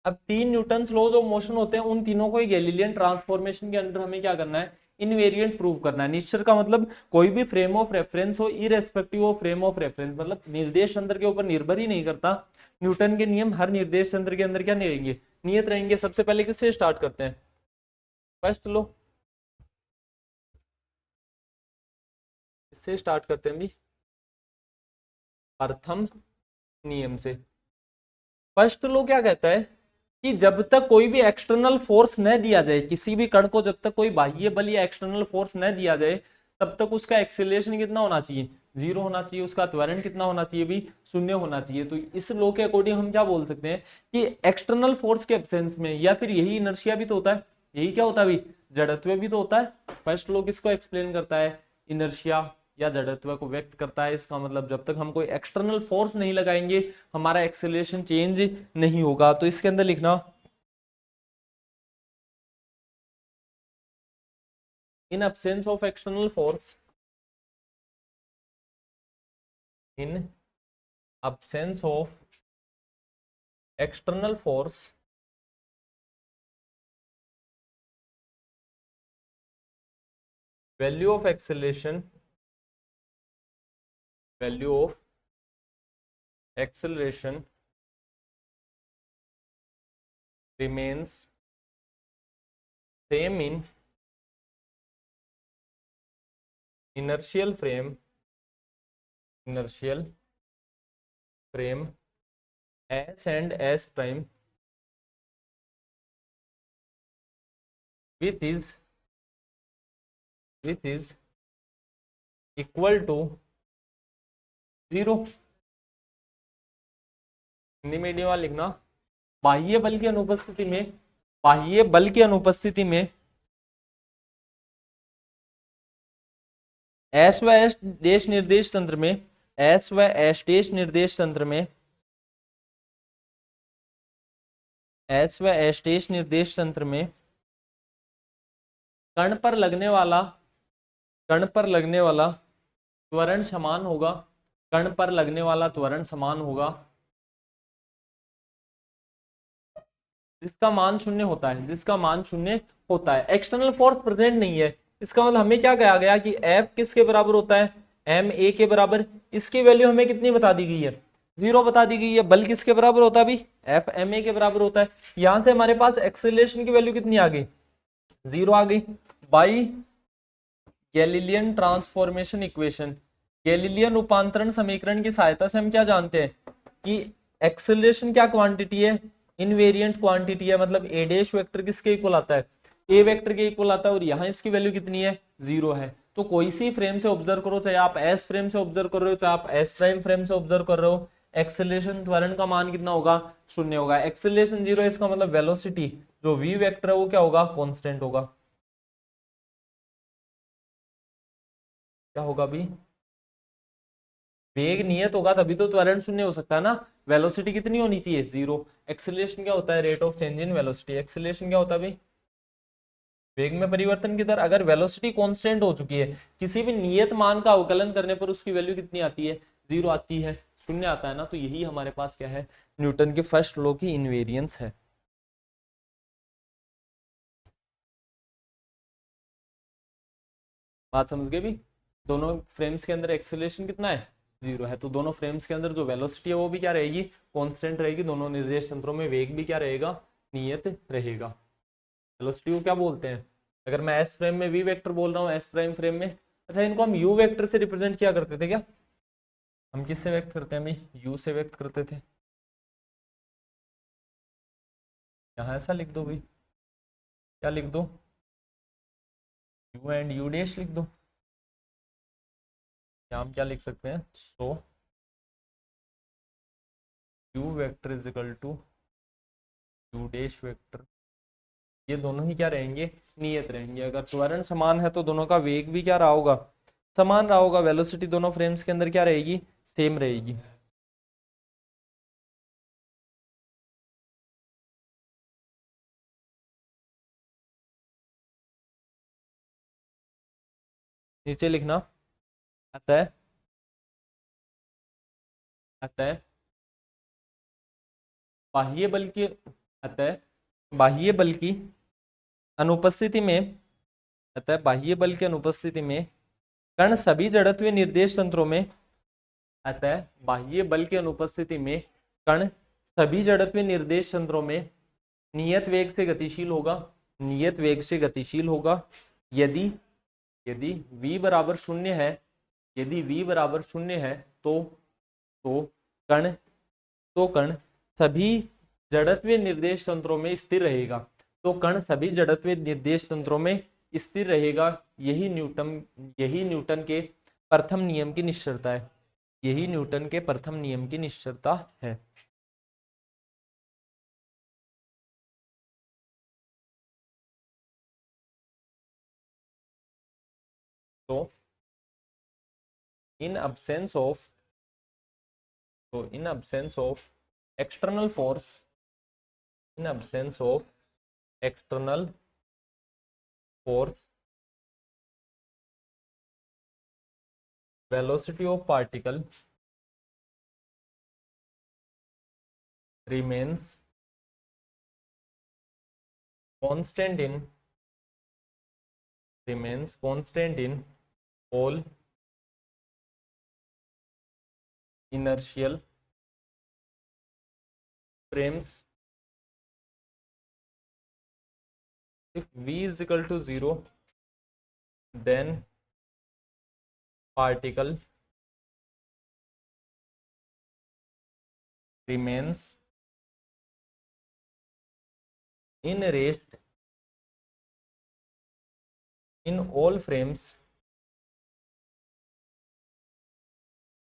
अब 3 न्यूटन्स लॉज ऑफ मोशन होते हैं, उन तीनों को ही गैलीलियन ट्रांसफॉर्मेशन के अंदर हमें क्या करना है, इनवेरिएंट प्रूव करना है। निश्चल का मतलब कोई भी फ्रेम ऑफ रेफरेंस हो, irrespective of frame of reference, मतलब निर्देश तंत्र के ऊपर निर्भर ही नहीं करता। न्यूटन के नियम हर निर्देश तंत्र के अंदर क्या नहीं रहेंगे, नियत रहेंगे। सबसे पहले किससे स्टार्ट करते हैं, फर्स्ट लो, इससे स्टार्ट करते हैं भी, प्रथम नियम से। फर्स्ट लो क्या कहता है कि जब तक कोई भी एक्सटर्नल फोर्स न दिया जाए, किसी भी कण को जब तक कोई बाह्य बल या एक्सटर्नल फोर्स न दिया जाए, तब तक उसका एक्सेलरेशन कितना होना चाहिए, 0 होना चाहिए। उसका त्वरण कितना होना चाहिए भी, 0 होना चाहिए। तो इस लो के अकॉर्डिंग हम क्या बोल सकते हैं कि एक्सटर्नल फोर्स के एब्सेंस में, या फिर यही इनर्शिया भी तो होता है, यही क्या होता है भाई, जड़त्व भी तो होता है। फर्स्ट लो किसको एक्सप्लेन करता है, इनर्शिया या जड़त्व को व्यक्त करता है। इसका मतलब जब तक हम कोई एक्सटर्नल फोर्स नहीं लगाएंगे हमारा एक्सेलरेशन चेंज नहीं होगा। तो इसके अंदर लिखना, इन absence of external force, in absence of external force, value of acceleration remains same in inertial frame S and S prime, which is equal to 0। Hindi medium वाला लिखना, बाह्य बल की अनुपस्थिति में, बाह्य बल की अनुपस्थिति में एस व एस देश निर्देश तंत्र में, एस व एस देश निर्देश तंत्र में, एस व एस देश निर्देश तंत्र में कण पर लगने वाला त्वरण समान होगा, कण पर लगने वाला त्वरण समान होगा जिसका मान 0 होता है, जिसका मान 0 होता है। एक्सटर्नल फोर्स प्रेजेंट नहीं है, इसका मतलब हमें क्या कहा गया कि F किसके बराबर होता है, ma के बराबर। इसकी वैल्यू हमें कितनी बता दी गई है, 0 बता दी गई है। बल किसके बराबर होता है अभी, F ma के बराबर होता है। यहां से हमारे पास एक्सेलरेशन की वैल्यू कितनी आ गई, 0 आ गई। By Galilean transformation equation, Galilean रूपांतरण समीकरण की सहायता से हम क्या जानते हैं कि एक्सेलरेशन क्या क्वांटिटी है, इनवेरिएंट क्वांटिटी है। मतलब ए डैश वेक्टर किसके इक्वल आता है, ए वेक्टर के इक्वल आता है, और यहाँ इसकी वैल्यू कितनी है, 0 है। तो कोई सी फ्रेम से ऑब्जर्व करो, चाहे आप एस फ्रेम से ऑब्जर्व कर रहे हो, चाहे आप एस प्राइम फ्रेम से ऑब्जर्व कर रहे हो, एक्सेलरेशन त्वरण का मान कितना होगा, 0 होगा। एक्सेलरेशन 0 है, इसका मतलब वेलोसिटी जो वी वेक्टर है वो क्या होगा, कॉन्स्टेंट होगा। क्या होगा अभी, वेग नियत होगा तभी तो त्वरण शून्य हो सकता है ना। वेलोसिटी कितनी होनी चाहिए, 0। एक्सेलरेशन क्या होता है, rate of change in velocity. Acceleration क्या होता है भाई, वेग में परिवर्तन की दर। अगर वेलोसिटी कांस्टेंट हो चुकी है, किसी भी नियत मान का अवकलन करने पर उसकी वैल्यू कितनी आती है, 0 आती है, शून्य आता है ना। तो यही हमारे पास क्या है, न्यूटन के फर्स्ट लॉ की इनवेरियंस है। बात समझ गए भी। दोनों फ्रेम्स के अंदर एक्सेलरेशन कितना है, 0 है। तो दोनों फ्रेम्स के अंदर जो वेलोसिटी है वो भी क्या रहेगी, कांस्टेंट रहेगी। दोनों निर्देश तंत्रों में वेग भी क्या रहेगा, नियत रहेगा। वेलोसिटी को क्या बोलते हैं, अगर मैं एस फ्रेम में वी वेक्टर बोल रहा हूँ, एस प्राइम फ्रेम में, अच्छा इनको हम यू वेक्टर से रिप्रेजेंट किया करते थे क्या। हम किससे व्यक्त करते हैं भाई, यू से व्यक्त करते थे। यहाँ ऐसा लिख दो भाई, क्या लिख दो, यू एंड यू डैश लिख दो। या हम क्या लिख सकते हैं, so U vector is equal to U dash vector. ये दोनों ही क्या रहेंगे, नियत रहेंगे। अगर त्वरण समान है तो दोनों का वेग भी क्या रहा होगा, समान रहा होगा। वेलोसिटी दोनों फ्रेम्स के अंदर क्या रहेगी, सेम रहेगी। नीचे लिखना, अतः अतः बाह्य बल की अतः बाह्य बल की अनुपस्थिति में अतः बाह्य बल की अनुपस्थिति में कण सभी जड़त्वीय निर्देश तंत्रों में अतः बाह्य बल की अनुपस्थिति में कण सभी जड़त्वीय निर्देश तंत्रों में नियत वेग से गतिशील होगा, नियत वेग से गतिशील होगा। यदि यदि v बराबर शून्य है, यदि v बराबर शून्य है तो कण तो कण सभी जड़त्वीय निर्देश तंत्रों में स्थिर रहेगा। तो कण सभी जड़त्वीय निर्देश तंत्रों में स्थिर रहेगा। यही न्यूटन के प्रथम नियम की निश्चयता है। यही न्यूटन के प्रथम नियम की निश्चयता है। तो इन absence of in absence of external force, in absence of external force, velocity of particle remains constant in all inertial frames if v is equal to 0, then particle remains in rest in all frames.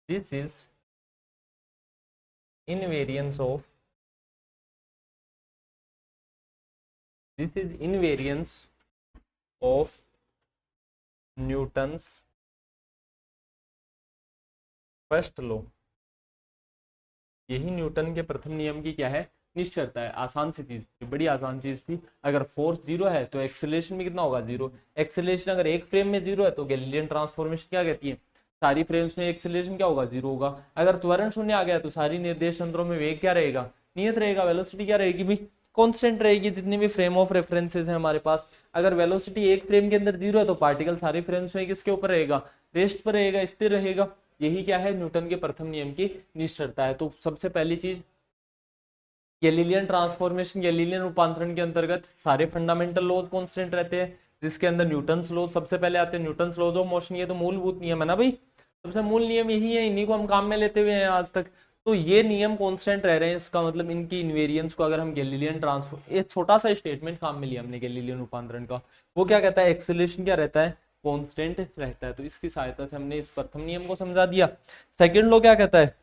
This is invariance of Newton's first law. यही Newton के प्रथम नियम की क्या है, निश्चयता है। आसान सी चीज थी, बड़ी आसान चीज थी। अगर फोर्स 0 है तो एक्सेलरेशन भी कितना होगा, 0। एक्सेलरेशन अगर एक फ्रेम में 0 है तो गैलीलियन ट्रांसफॉर्मेशन क्या कहती है, सारी फ्रेम्स में एक्सेलरेशन क्या होगा, 0 होगा। अगर त्वरण शून्य आ गया तो सारी निर्देश तंत्रों में वेग क्या रहेगा, नियत रहेगा। वेलोसिटी क्या रहेगी भी, कांस्टेंट रहेगी। जितनी भी फ्रेम ऑफ रेफरेंसेस है हमारे पास, अगर वेलोसिटी एक फ्रेम के अंदर 0 है तो पार्टिकल सारे फ्रेम्स में किसके ऊपर रहेगा, रेस्ट पर रहेगा, स्थिर रहेगा। यही क्या है, न्यूटन के प्रथम नियम की निश्चयता है। तो सबसे पहली चीज, गैलीलियन ट्रांसफॉर्मेशन, गैलीलियन रूपांतरण के अंतर्गत सारे फंडामेंटल लॉज कांस्टेंट रहते हैं, जिसके अंदर न्यूटन्स लॉज सबसे पहले आते हैं। न्यूटन्स लॉज ऑफ मोशन, ये तो मूलभूत नियम है ना भाई, सबसे मूल नियम यही है, इन्हीं को हम काम में लेते हुए हैं आज तक। तो ये नियम कांस्टेंट रह रहे हैं, इसका मतलब इनकी इनवेरिएंस को अगर हम गैलीलियन ट्रांसफॉर, एक छोटा सा स्टेटमेंट काम में लिया हमने गैलीलियन रूपांतरण का, वो क्या कहता है, एक्सेलरेशन क्या रहता है, कांस्टेंट रहता है। तो इसकी सहायता से हमने इस प्रथम नियम को समझा दिया। सेकंड लॉ क्या कहता है,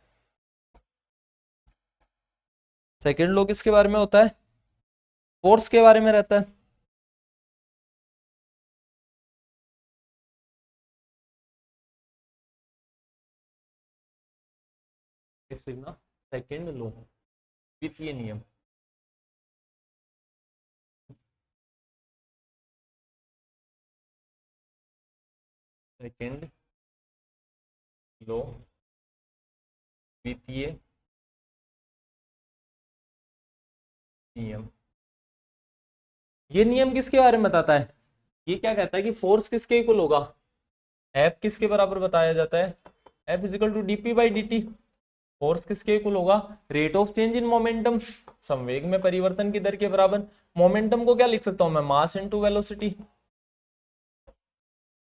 सेकंड लॉ किसके बारे में होता है, फोर्स के बारे में रहता है। नेक्स्ट लिखना सेकेंड लॉ, द्वितीय नियम। सेकेंड लॉ, द्वितीय नियम। ये नियम किसके बारे में बताता है? ये क्या कहता है कि फोर्स किसके इक्वल होगा? एफ किसके बराबर बताया जाता है? F is equal to DP by D T. Force किसके इक्वल होगा? Rate of change in momentum, संवेग में परिवर्तन की दर के बराबर। मोमेंटम को क्या लिख सकता हूं मैं? Mass into velocity.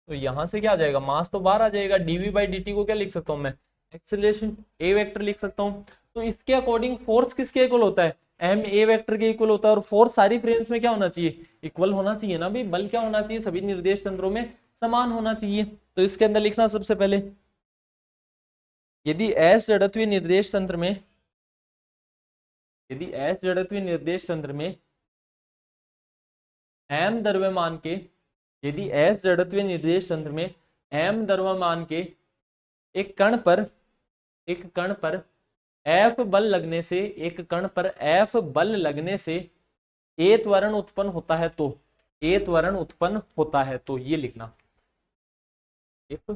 तो यहां से क्या आ जाएगा? मास तो बाहर आ जाएगा। डीवी बाई डी टी को क्या लिख सकता हूं मैं? एक्सेलरेशन, ए वेक्टर लिख सकता हूं। तो इसके अकॉर्डिंग फोर्स किसके इक्वल होता है? एम ए वेक्टर के इक्वल होता है। और फोर्स सारी फ्रेम्स में क्या होना चाहिए? इक्वल होना चाहिए ना भाई। बल क्या होना चाहिए? सभी निर्देश तंत्रों में समान होना चाहिए। तो इसके अंदर लिखना सबसे पहले, यदि एस जड़त्वीय निर्देश तंत्र में, यदि एस जड़त्वीय निर्देश तंत्र में एम द्रव्यमान के, यदि एस जड़त्वीय निर्देश तंत्र में एम द्रव्यमान के एक कण पर, एक कण पर एफ बल लगने से, एक कण पर एफ बल लगने से ए त्वरण उत्पन्न होता है, तो ए त्वरण उत्पन्न होता है तो ये लिखना, if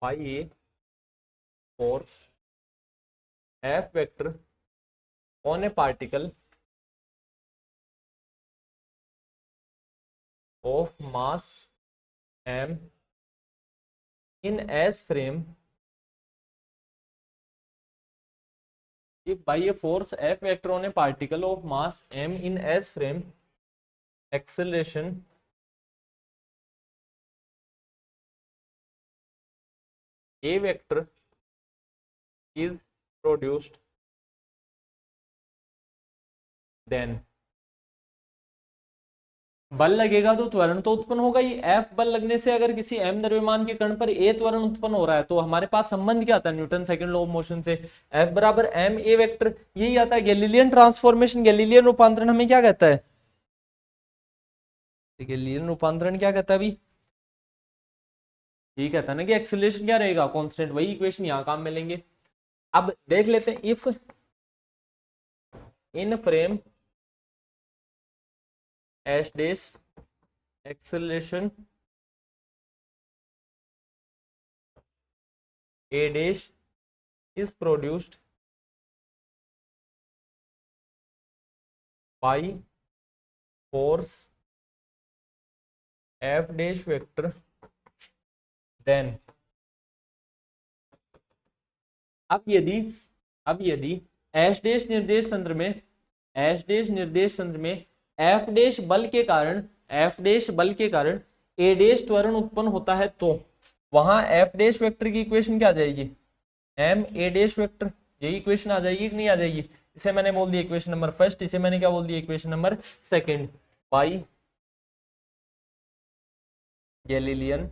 by a force F vector on a particle of mass M in S frame, if by a force F vector on a particle of mass m in S frame, acceleration A vector is produced, then बल लगेगा तो त्वरण तो उत्पन्न होगा ही। F बल लगने से अगर किसी m द्रव्यमान के कण पर A त्वरण उत्पन्न हो रहा है तो हमारे पास संबंध क्या आता है Newton second law of motion से? F बराबर m A वेक्टर, यही आता है। गैलीलियन ट्रांसफॉर्मेशन, गैलीलियन रूपांतरण हमें क्या कहता है? गैलीलियन रूपांतरण क्या कहता है अभी? ये कहता है ना कि एक्सेलरेशन क्या रहेगा? कांस्टेंट। वही इक्वेशन यहां काम में लेंगे। अब देख लेते हैं, if in frame H dash acceleration A dash is produced by force F dash vector, then अब यदि एच डैश निर्देश तंत्र में, एच डैश निर्देश तंत्र में एफ डैश बल के कारण, एफ डैश बल के कारण ए डैश त्वरण उत्पन्न होता है, तो वहां एफ डैश वेक्टर की इक्वेशन क्या आ जाएगी? M A dash vector. यही इक्वेशन आ जाएगी कि नहीं आ जाएगी? इसे मैंने बोल दिया इक्वेशन नंबर फर्स्ट, इसे मैंने क्या बोल दिया? Equation number second. By Galilean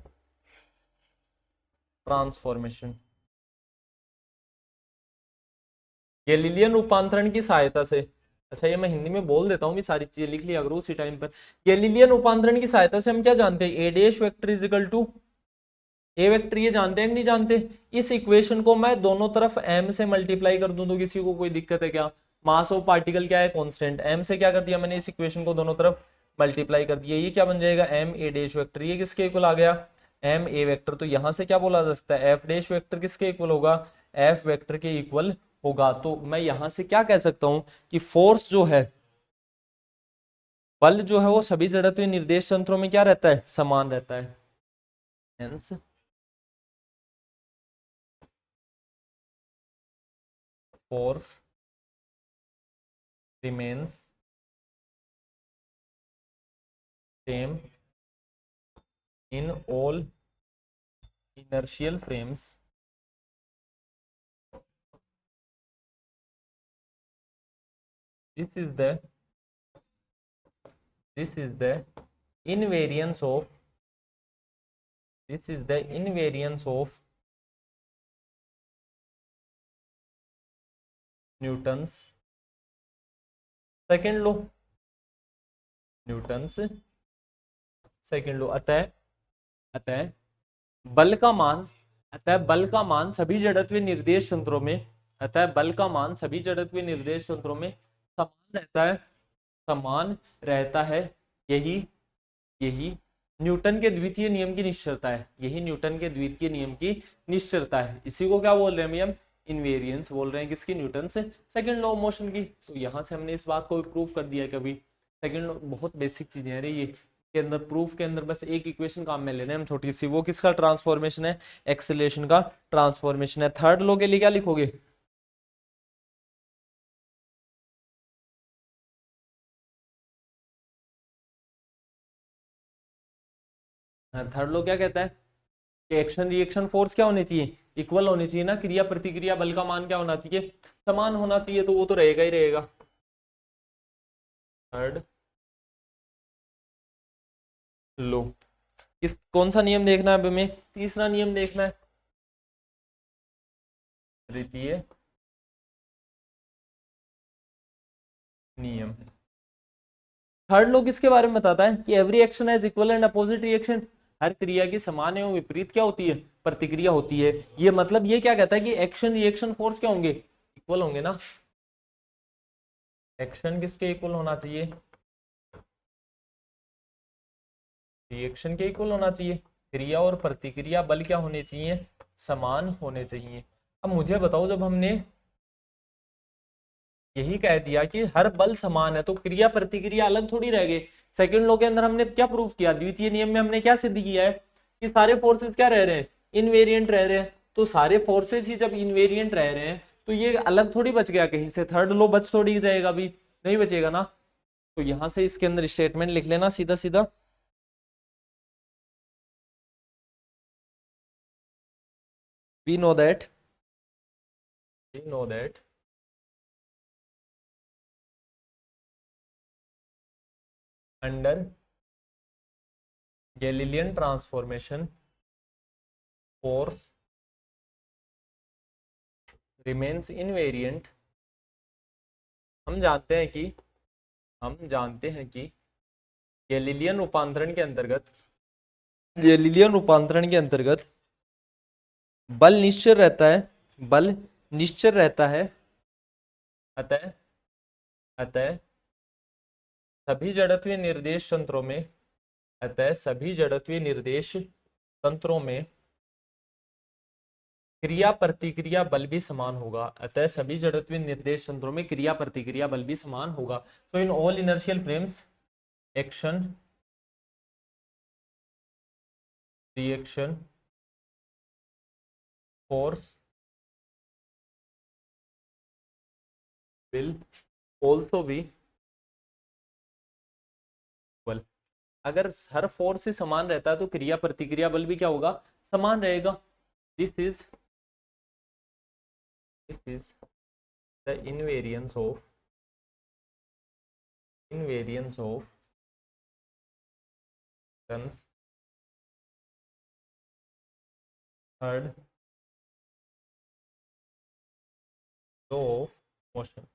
transformation, Galilean रूपांतरण की सहायता से। अच्छा ये मैं हिंदी में बोल देता हूँ, भी सारी चीजें लिख लिया करो उसी टाइम पर। गैलीलियन रूपांतरण की सहायता से हम क्या जानते हैं? A dash vector is equal to A vector, ये जानते हैं कि नहीं जानते? इस इक्वेशन को मैं दोनों तरफ m से मल्टीप्लाई कर दूं तो किसी को कोई दिक्कत है क्या? मास ऑफ पार्टिकल क्या है? कांस्टेंट। m से क्या कर दिया मैंने? इस इक्वेशन को दोनों तरफ मल्टीप्लाई कर दिया। ये क्या बन जाएगा? m a dash vector. ये किसके इक्वल आ गया? m a vector. तो यहां से क्या बोला जा सकता है? f डैश वेक्टर किसके इक्वल होगा? f वेक्टर के इक्वल होगा। तो मैं यहां से क्या कह सकता हूं कि फोर्स जो है, बल जो है वो सभी जड़त्वीय निर्देश तंत्रों में क्या रहता है? समान रहता है। Hence force remains same in all inertial frames this is the invariance of, this is the invariance of Newton's second law, Newton's second law. अतः बल का मान अतः बल का मान सभी जड़त्वीय निर्देश तंत्रों में, अतः बल का मान सभी जड़त्वीय निर्देश तंत्रों में समान रहता है, समान रहता है। यही यही न्यूटन के द्वितीय नियम की निश्चलता है, यही न्यूटन के द्वितीय नियम की निश्चलता है। इसी को क्या बोल रहे हैं हम? इनवेरियंस बोल रहे हैं। किसकी? न्यूटन से सेकंड लॉ ऑफ मोशन की। तो यहाँ से हमने इस बात को प्रूव कर दिया है। कभी सेकंड लॉ बहुत बेसिक चीजें हैं ये के अंदर, प्रूफ के अंदर बस एक इक्वेशन काम में लेने हम छोटी सी, वो किसका ट्रांसफॉर्मेशन है? एक्सेलरेशन का ट्रांसफॉर्मेशन है। थर्ड लॉ के लिए क्या लिखोगे? थर्ड लॉ क्या कहता है कि एक्शन रिएक्शन फोर्स क्या होनी चाहिए? इक्वल होनी चाहिए ना। क्रिया प्रतिक्रिया बल का मान क्या होना चाहिए? समान होना चाहिए। तो वो तो रहेगा ही रहेगा। थर्ड लो किस कौन सा नियम देखना है? अब हमें तीसरा नियम देखना है, तृतीय नियम। थर्ड लॉ किसके बारे में बताता है कि every action has equal and opposite reaction. हर क्रिया की समान एवं विपरीत क्या होती है? प्रतिक्रिया होती है। ये मतलब ये क्या कहता है कि एक्शन रिएक्शन फोर्स क्या होंगे? इक्वल होंगे ना। एक्शन किसके इक्वल होना चाहिए? रिएक्शन के इक्वल होना चाहिए। क्रिया और प्रतिक्रिया बल क्या होने चाहिए? समान होने चाहिए। अब मुझे बताओ, जब हमने यही कह दिया कि हर बल समान है तो क्रिया प्रतिक्रिया अलग थोड़ी रह गए। सेकंड लॉ के अंदर हमने क्या प्रूफ किया? द्वितीय नियम में हमने क्या सिद्ध किया है कि सारे फोर्सेस क्या रह रहे हैं? इनवेरिएंट रह रहे हैं। तो सारे फोर्सेस ही जब इनवेरिएंट रह रहे हैं तो ये अलग थोड़ी बच गया कहीं से। थर्ड लॉ बच थोड़ी जाएगा? अभी नहीं बचेगा ना। तो यहां से इसके अंदर स्टेटमेंट लिख लेना सीधा सीधा। We know that, we know that under Galilean transformation force remains invariant. हम जानते हैं कि हम जानते हैं कि गैलीलियन रूपांतरण के अंतर्गत, गैलीलियन रूपांतरण के अंतर्गत बल निश्चल रहता है, बल निश्चल रहता है। अतः अतः सभी जड़त्वीय निर्देश तंत्रों में, अतः सभी जड़त्वीय निर्देश तंत्रों में क्रिया प्रतिक्रिया बल भी समान होगा। अतः सभी जड़त्वीय निर्देश तंत्रों में क्रिया प्रतिक्रिया बल भी समान होगा। So in all inertial frames action reaction force will also be equal. अगर हर फोर्स ही समान रहता है तो क्रिया प्रतिक्रिया बल भी क्या होगा? समान रहेगा। This is the invariance of Newton's third law of motion।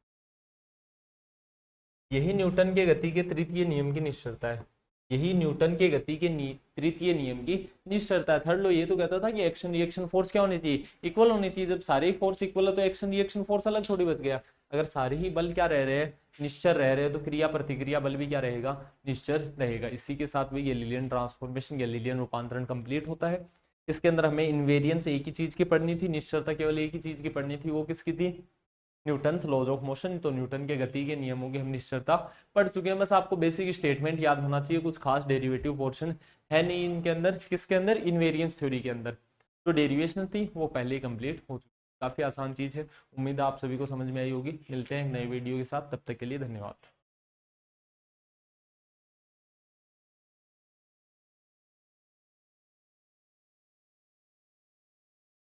यही न्यूटन के गति के तृतीय नियम की निश्चलता है। यही न्यूटन के गति के तृतीय नियम की निश्चलता है। थर्ड लॉ ये तो कहता था कि एक्शन रिएक्शन फोर्स क्या होनी चाहिए? इक्वल होनी चाहिए। जब सारे ही फोर्स इक्वल है तो एक्शन रिएक्शन फोर्स अलग थोड़ी बच गया। अगर सारे ही बल क्या रह रहे हैं? निश्चल रह रहे हैं। तो क्रिया प्रतिक्रिया बल भी क्या रहेगा? निश्चल रहेगा। इसी के साथ भी गैलीलियन ट्रांसफॉर्मेशन, गैलीलियन रूपांतरण कंप्लीट होता है। इसके अंदर हमें इनवेरियंस एक ही चीज की पढ़नी थी, निश्चलता केवल एक ही चीज की पढ़नी थी। वो किसकी थी? Newton's laws of motion. तो न्यूटन के गति के नियमों की हम निश्चलता पढ़ चुके हैं। बस आपको बेसिक स्टेटमेंट याद होना चाहिए। कुछ खास डेरिवेटिव पोर्शन है नहीं इनके अंदर। किसके अंदर? इनवेरियंस थ्योरी के अंदर। तो डेरिवेशन थी वो पहले ही कंप्लीट हो चुकी। काफी आसान चीज है। उम्मीद है आप सभी को समझ में आई होगी। मिलते हैं एक नए वीडियो के साथ, तब तक के लिए धन्यवाद।